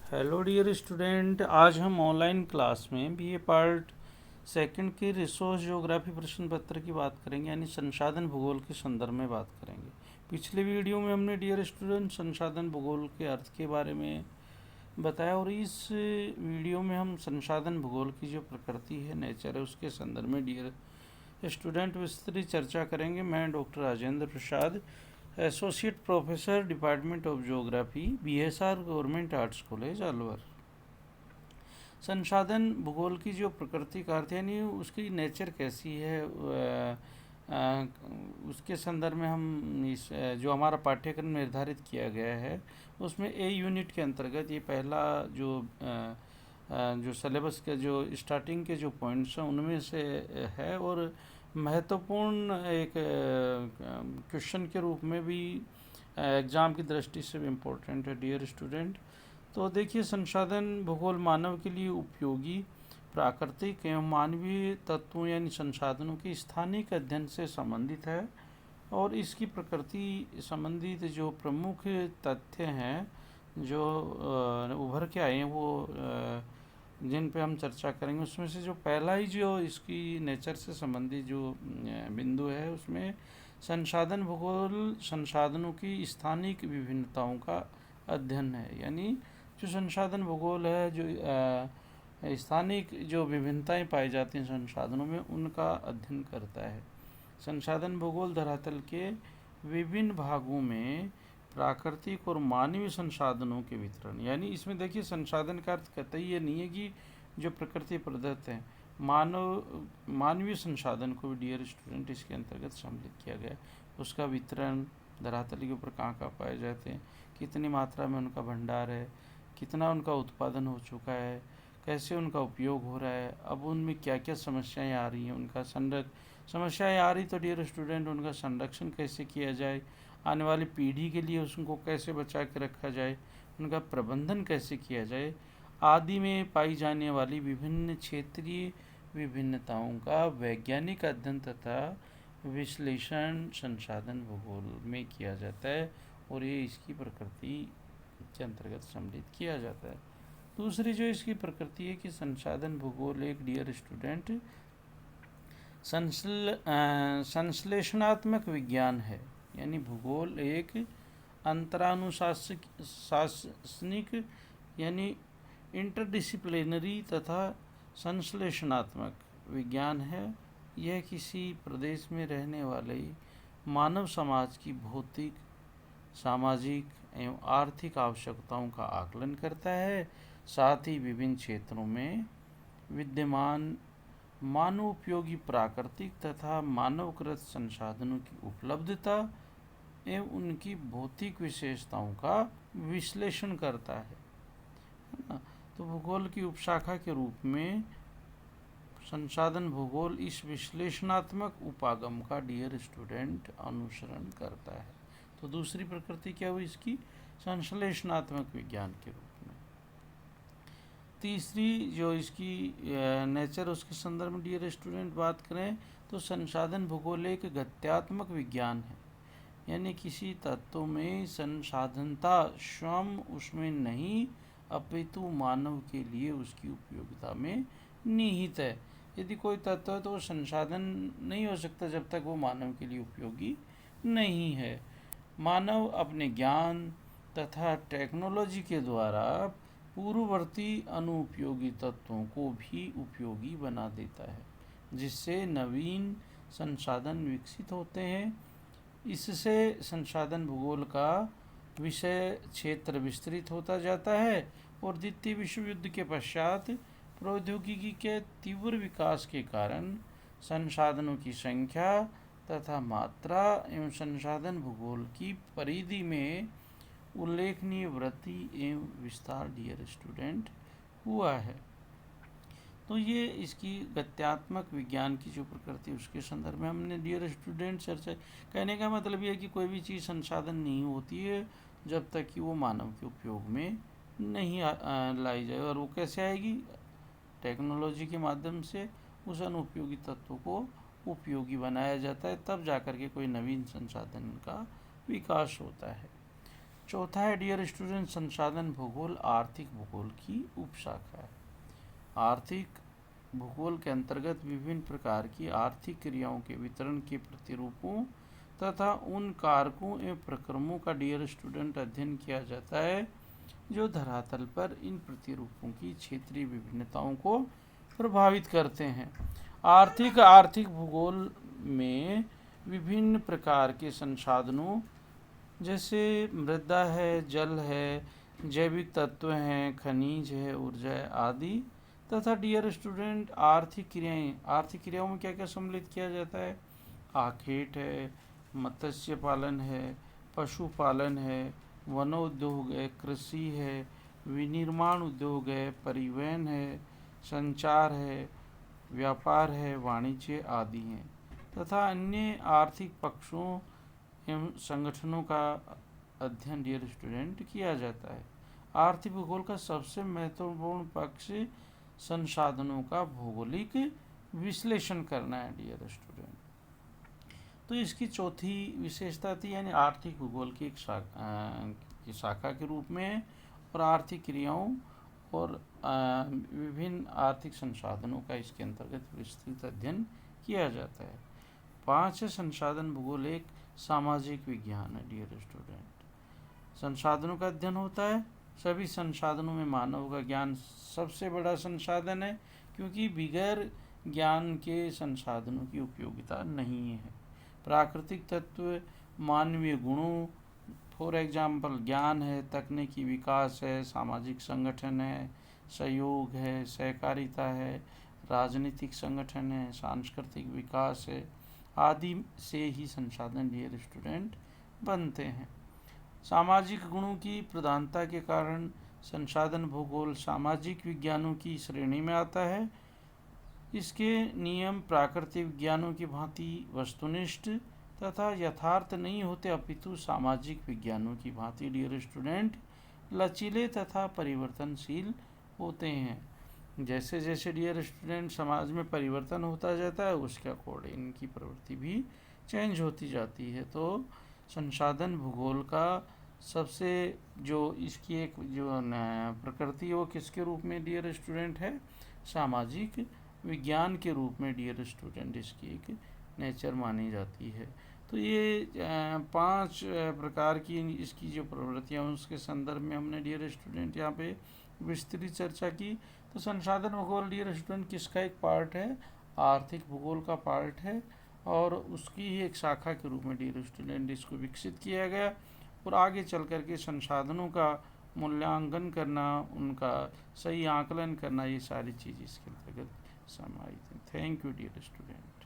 Hello dear student, आज हम online class में बीए पार्ट सेकंड के रिसोर्स ज्योग्राफी प्रश्न पत्र की बात करेंगे, यानी संसाधन भूगोल के संदर्भ में बात करेंगे। पिछले वीडियो में हमने डियर स्टूडेंट संसाधन भूगोल के अर्थ के बारे में बताया, और इस वीडियो में हम संसाधन भूगोल की जो प्रकृति है, नेचर है, उसके संदर्भ में डियर स्टूडेंट विस्तृत चर्चा करेंगे। मैं doctor Rajendra Prasad, associate professor, department of geography, BSR government arts college Alwar. संसाधन भूगोल की जो प्रकृति का अर्थ यानी उसकी नेचर कैसी है, उसके संदर्भ में हम जो हमारा पाठ्यक्रम निर्धारित किया गया है उसमें ए यूनिट के अंतर्गत ये पहला जो सिलेबस के जो स्टार्टिंग के जो पॉइंट्स हैं उनमें से है, और महत्वपूर्ण एक क्वेश्चन के रूप में भी एग्ज़ाम की दृष्टि से भी इम्पोर्टेंट है डियर स्टूडेंट। तो देखिए, संसाधन भूगोल मानव के लिए उपयोगी प्राकृतिक एवं मानवीय तत्वों यानी संसाधनों के स्थानिक अध्ययन से संबंधित है, और इसकी प्रकृति संबंधित जो प्रमुख तथ्य हैं जो उभर के आए हैं वो जिन पे हम चर्चा करेंगे, उसमें से जो पहला ही जो इसकी नेचर से संबंधित जो बिंदु है उसमें संसाधन भूगोल संसाधनों की स्थानिक विभिन्नताओं का अध्ययन है। यानी जो संसाधन भूगोल है, जो स्थानिक जो विभिन्नताएं पाई जाती हैं संसाधनों में, उनका अध्ययन करता है। संसाधन भूगोल धरातल के विभिन्न भागों में प्राकृतिक और मानवीय संसाधनों के वितरण, यानी इसमें देखिए संसाधन का अर्थ कतई ये नहीं है कि जो प्रकृति प्रदत्त है, मानवीय संसाधन को भी डियर स्टूडेंट इसके अंतर्गत सम्मिलित किया गया है। उसका वितरण, धरातल के ऊपर कहाँ कहाँ पाए जाते हैं, कितनी मात्रा में उनका भंडार है, कितना उनका उत्पादन हो चुका है, कैसे उनका उपयोग हो रहा है, अब उनमें क्या क्या समस्याएं आ रही हैं, उनका समस्याएं आ रही तो डियर स्टूडेंट उनका संरक्षण कैसे किया जाए, आने वाली पीढ़ी के लिए उसको कैसे बचा के रखा जाए, उनका प्रबंधन कैसे किया जाए आदि में पाई जाने वाली विभिन्न क्षेत्रीय विभिन्नताओं का वैज्ञानिक अध्ययन तथा विश्लेषण संसाधन भूगोल में किया जाता है, और ये इसकी प्रकृति के अंतर्गत सम्मिलित किया जाता है। दूसरी जो इसकी प्रकृति है कि संसाधन भूगोल एक डियर स्टूडेंट संश्लेषणात्मक विज्ञान है, यानी भूगोल एक अंतरानुशासनिक यानी इंटरडिसिप्लिनरी तथा संश्लेषणात्मक विज्ञान है। यह किसी प्रदेश में रहने वाले मानव समाज की भौतिक, सामाजिक एवं आर्थिक आवश्यकताओं का आकलन करता है, साथ ही विभिन्न क्षेत्रों में विद्यमान मानव उपयोगी प्राकृतिक तथा मानवकृत संसाधनों की उपलब्धता एवं उनकी भौतिक विशेषताओं का विश्लेषण करता है ना। तो भूगोल की उपशाखा के रूप में संसाधन भूगोल इस विश्लेषणात्मक उपागम का डियर स्टूडेंट अनुसरण करता है। तो दूसरी प्रकृति क्या हुई इसकी, संश्लेषणात्मक विज्ञान के रूप में। तीसरी जो इसकी नेचर, उसके संदर्भ में डियर स्टूडेंट बात करें तो संसाधन भूगोल एक गत्यात्मक विज्ञान है, यानी किसी तत्व में संसाधनता स्वयं उसमें नहीं अपितु मानव के लिए उसकी उपयोगिता में निहित है। यदि कोई तत्व है तो वो संसाधन नहीं हो सकता जब तक वो मानव के लिए उपयोगी नहीं है। मानव अपने ज्ञान तथा टेक्नोलॉजी के द्वारा पूर्ववर्ती अनुपयोगी तत्वों को भी उपयोगी बना देता है, जिससे नवीन संसाधन विकसित होते हैं। इससे संसाधन भूगोल का विषय क्षेत्र विस्तृत होता जाता है, और द्वितीय विश्व युद्ध के पश्चात प्रौद्योगिकी के तीव्र विकास के कारण संसाधनों की संख्या तथा मात्रा एवं संसाधन भूगोल की परिधि में उल्लेखनीय वृद्धि एवं विस्तार डियर स्टूडेंट हुआ है। तो ये इसकी गत्यात्मक विज्ञान की जो प्रकृति उसके संदर्भ में हमने डियर स्टूडेंट चर्चा। कहने का मतलब ये है कि कोई भी चीज़ संसाधन नहीं होती है जब तक कि वो मानव के उपयोग में नहीं लाई जाए, और वो कैसे आएगी, टेक्नोलॉजी के माध्यम से उस अनुपयोगी तत्व को उपयोगी बनाया जाता है, तब जाकर के कोई नवीन संसाधन का विकास होता है। चौथा है डियर स्टूडेंट संसाधन भूगोल आर्थिक भूगोल की उपशाखा है। आर्थिक भूगोल के अंतर्गत विभिन्न प्रकार की आर्थिक क्रियाओं के वितरण के प्रतिरूपों तथा उन कारकों एवं प्रक्रमों का डियर स्टूडेंट अध्ययन किया जाता है जो धरातल पर इन प्रतिरूपों की क्षेत्रीय विभिन्नताओं को प्रभावित करते हैं। आर्थिक भूगोल में विभिन्न प्रकार के संसाधनों जैसे मृदा है, जल है, जैविक तत्व हैं, खनिज है, ऊर्जा है आदि तथा डियर स्टूडेंट आर्थिक क्रियाओं में क्या क्या सम्मिलित किया जाता है। आखेट है, मत्स्य पालन है, पशुपालन है, वनोद्योग है, कृषि है, विनिर्माण उद्योग है, परिवहन है, संचार है, व्यापार है, वाणिज्य आदि हैं तथा अन्य आर्थिक पक्षों एवं संगठनों का अध्ययन डियर स्टूडेंट किया जाता है। आर्थिक भूगोल का सबसे महत्वपूर्ण पक्ष संसाधनों का भौगोलिक विश्लेषण करना है डियर स्टूडेंट। तो इसकी चौथी विशेषता थी यानी आर्थिक भूगोल की एक शाखा के रूप में और आर्थिक क्रियाओं और विभिन्न आर्थिक संसाधनों का इसके अंतर्गत विस्तृत अध्ययन किया जाता है। 5 संसाधन भूगोल एक सामाजिक विज्ञान है डियर स्टूडेंट। संसाधनों का अध्ययन होता है। सभी संसाधनों में मानव का ज्ञान सबसे बड़ा संसाधन है क्योंकि बिगैर ज्ञान के संसाधनों की उपयोगिता नहीं है। प्राकृतिक तत्व, मानवीय गुणों फॉर एग्जाम्पल ज्ञान है, तकनीकी विकास है, सामाजिक संगठन है, सहयोग है, सहकारिता है, राजनीतिक संगठन है, सांस्कृतिक विकास है आदि से ही संसाधन डियर स्टूडेंट बनते हैं। सामाजिक गुणों की प्रधानता के कारण संसाधन भूगोल सामाजिक विज्ञानों की श्रेणी में आता है। इसके नियम प्राकृतिक विज्ञानों की भांति वस्तुनिष्ठ तथा यथार्थ नहीं होते अपितु सामाजिक विज्ञानों की भांति डियर स्टूडेंट लचीले तथा परिवर्तनशील होते हैं। जैसे जैसे डियर स्टूडेंट समाज में परिवर्तन होता जाता है उसके अकॉर्डिंग इनकी प्रवृत्ति भी चेंज होती जाती है। तो संसाधन भूगोल का सबसे जो इसकी एक जो प्रकृति वो किसके रूप में डियर स्टूडेंट है, सामाजिक विज्ञान के रूप में डियर स्टूडेंट इसकी एक नेचर मानी जाती है। तो ये 5 प्रकार की इसकी जो प्रवृत्तियाँ उसके संदर्भ में हमने डियर स्टूडेंट यहाँ पे विस्तृत चर्चा की। तो संसाधन भूगोल डियर स्टूडेंट किसका एक पार्ट है, आर्थिक भूगोल का पार्ट है और उसकी ही एक शाखा के रूप में डियर स्टूडेंट इसको विकसित किया गया और आगे चल कर के संसाधनों का मूल्यांकन करना, उनका सही आकलन करना, ये सारी चीज़ इसके अंतर्गत समाहित है। Thank you dear student.